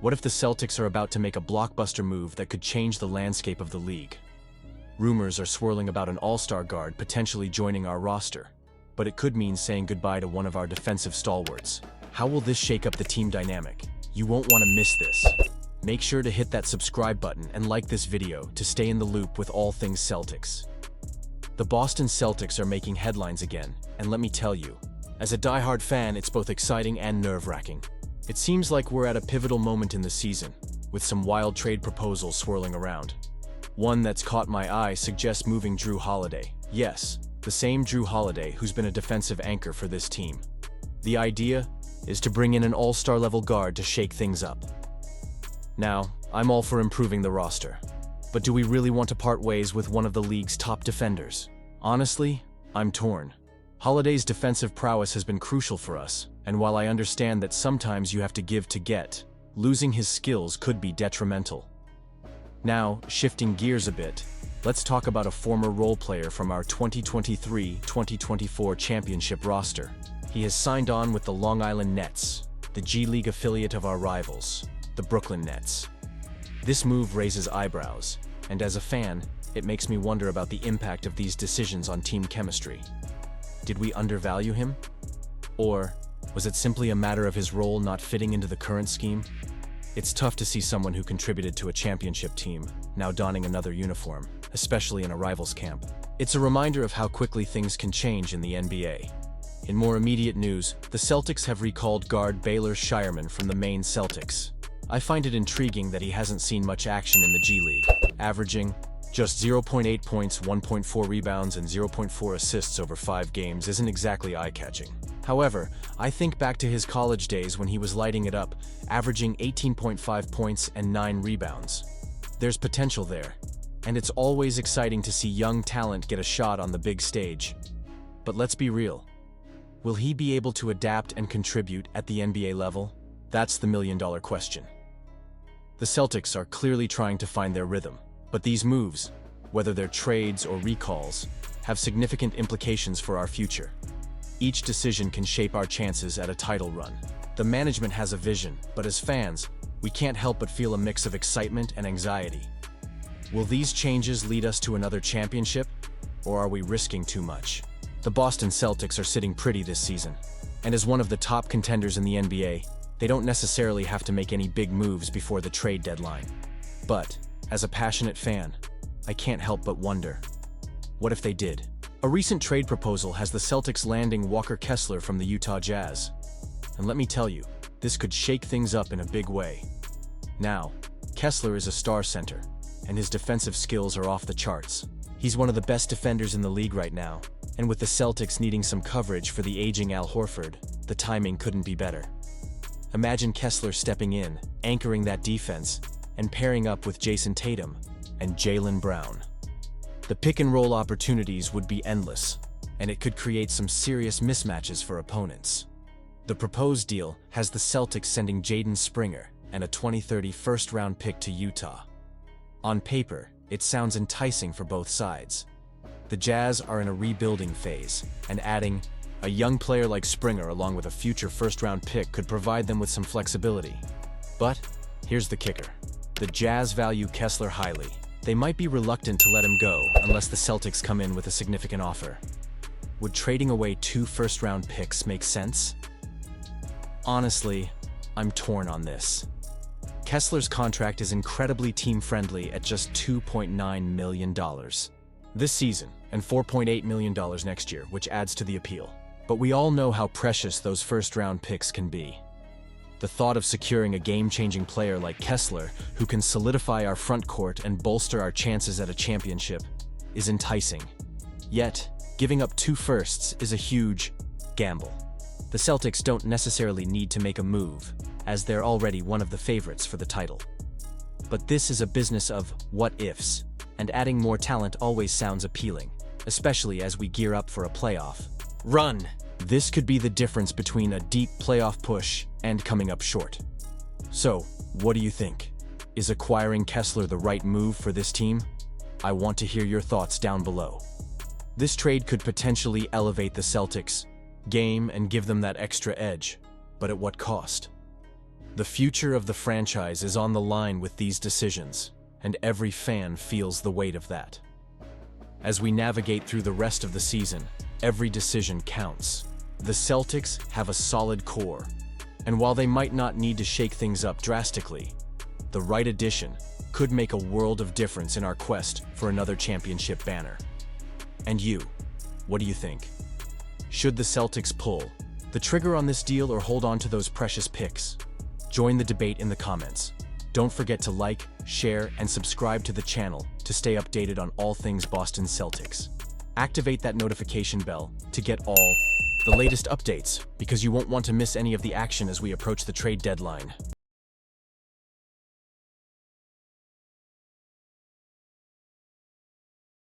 What if the Celtics are about to make a blockbuster move that could change the landscape of the league? Rumors are swirling about an all-star guard potentially joining our roster, but it could mean saying goodbye to one of our defensive stalwarts. How will this shake up the team dynamic? You won't want to miss this. Make sure to hit that subscribe button and like this video to stay in the loop with all things Celtics. The Boston Celtics are making headlines again, and let me tell you, as a diehard fan, it's both exciting and nerve-wracking. It seems like we're at a pivotal moment in the season, with some wild trade proposals swirling around. One that's caught my eye suggests moving Jrue Holiday. Yes, the same Jrue Holiday who's been a defensive anchor for this team. The idea is to bring in an all-star level guard to shake things up. Now, I'm all for improving the roster, but do we really want to part ways with one of the league's top defenders? Honestly, I'm torn. Holiday's defensive prowess has been crucial for us, and while I understand that sometimes you have to give to get, losing his skills could be detrimental. Now, shifting gears a bit, let's talk about a former role player from our 2023-2024 championship roster. He has signed on with the Long Island Nets, the G League affiliate of our rivals, the Brooklyn Nets. This move raises eyebrows, and as a fan, it makes me wonder about the impact of these decisions on team chemistry. Did we undervalue him? Or was it simply a matter of his role not fitting into the current scheme? It's tough to see someone who contributed to a championship team now donning another uniform, especially in a rival's camp. It's a reminder of how quickly things can change in the NBA. In more immediate news, the Celtics have recalled guard Baylor Shireman from the Maine Celtics. I find it intriguing that he hasn't seen much action in the G League, averaging just 0.8 points, 1.4 rebounds, and 0.4 assists over 5 games isn't exactly eye-catching. However, I think back to his college days when he was lighting it up, averaging 18.5 points and 9 rebounds. There's potential there, and it's always exciting to see young talent get a shot on the big stage. But let's be real. Will he be able to adapt and contribute at the NBA level? That's the million-dollar question. The Celtics are clearly trying to find their rhythm. But these moves, whether they're trades or recalls, have significant implications for our future. Each decision can shape our chances at a title run. The management has a vision, but as fans, we can't help but feel a mix of excitement and anxiety. Will these changes lead us to another championship, or are we risking too much? The Boston Celtics are sitting pretty this season, and as one of the top contenders in the NBA, they don't necessarily have to make any big moves before the trade deadline. But as a passionate fan, I can't help but wonder, what if they did? A recent trade proposal has the Celtics landing Walker Kessler from the Utah Jazz. And let me tell you, this could shake things up in a big way. Now, Kessler is a star center, and his defensive skills are off the charts. He's one of the best defenders in the league right now, and with the Celtics needing some coverage for the aging Al Horford, the timing couldn't be better. Imagine Kessler stepping in, anchoring that defense, and pairing up with Jason Tatum and Jaylen Brown. The pick-and-roll opportunities would be endless, and it could create some serious mismatches for opponents. The proposed deal has the Celtics sending Jaden Springer and a 2030 first-round pick to Utah. On paper, it sounds enticing for both sides. The Jazz are in a rebuilding phase, and adding a young player like Springer along with a future first-round pick could provide them with some flexibility. But here's the kicker. The Jazz value Kessler highly. They might be reluctant to let him go unless the Celtics come in with a significant offer. Would trading away 2 first-round picks make sense? Honestly, I'm torn on this. Kessler's contract is incredibly team-friendly at just $2.9 million this season and $4.8 million next year, which adds to the appeal. But we all know how precious those first-round picks can be. The thought of securing a game-changing player like Kessler, who can solidify our front court and bolster our chances at a championship, is enticing. Yet, giving up 2 firsts is a huge gamble. The Celtics don't necessarily need to make a move, as they're already one of the favorites for the title. But this is a business of what-ifs, and adding more talent always sounds appealing, especially as we gear up for a playoff run. This could be the difference between a deep playoff push and coming up short. So, what do you think? Is acquiring Kessler the right move for this team? I want to hear your thoughts down below. This trade could potentially elevate the Celtics' game and give them that extra edge, but at what cost? The future of the franchise is on the line with these decisions, and every fan feels the weight of that. As we navigate through the rest of the season, every decision counts. The Celtics have a solid core, and while they might not need to shake things up drastically, the right addition could make a world of difference in our quest for another championship banner. And you, what do you think? Should the Celtics pull the trigger on this deal or hold on to those precious picks? Join the debate in the comments. Don't forget to like, share, and subscribe to the channel to stay updated on all things Boston Celtics. Activate that notification bell to get all the latest updates, because you won't want to miss any of the action as we approach the trade deadline.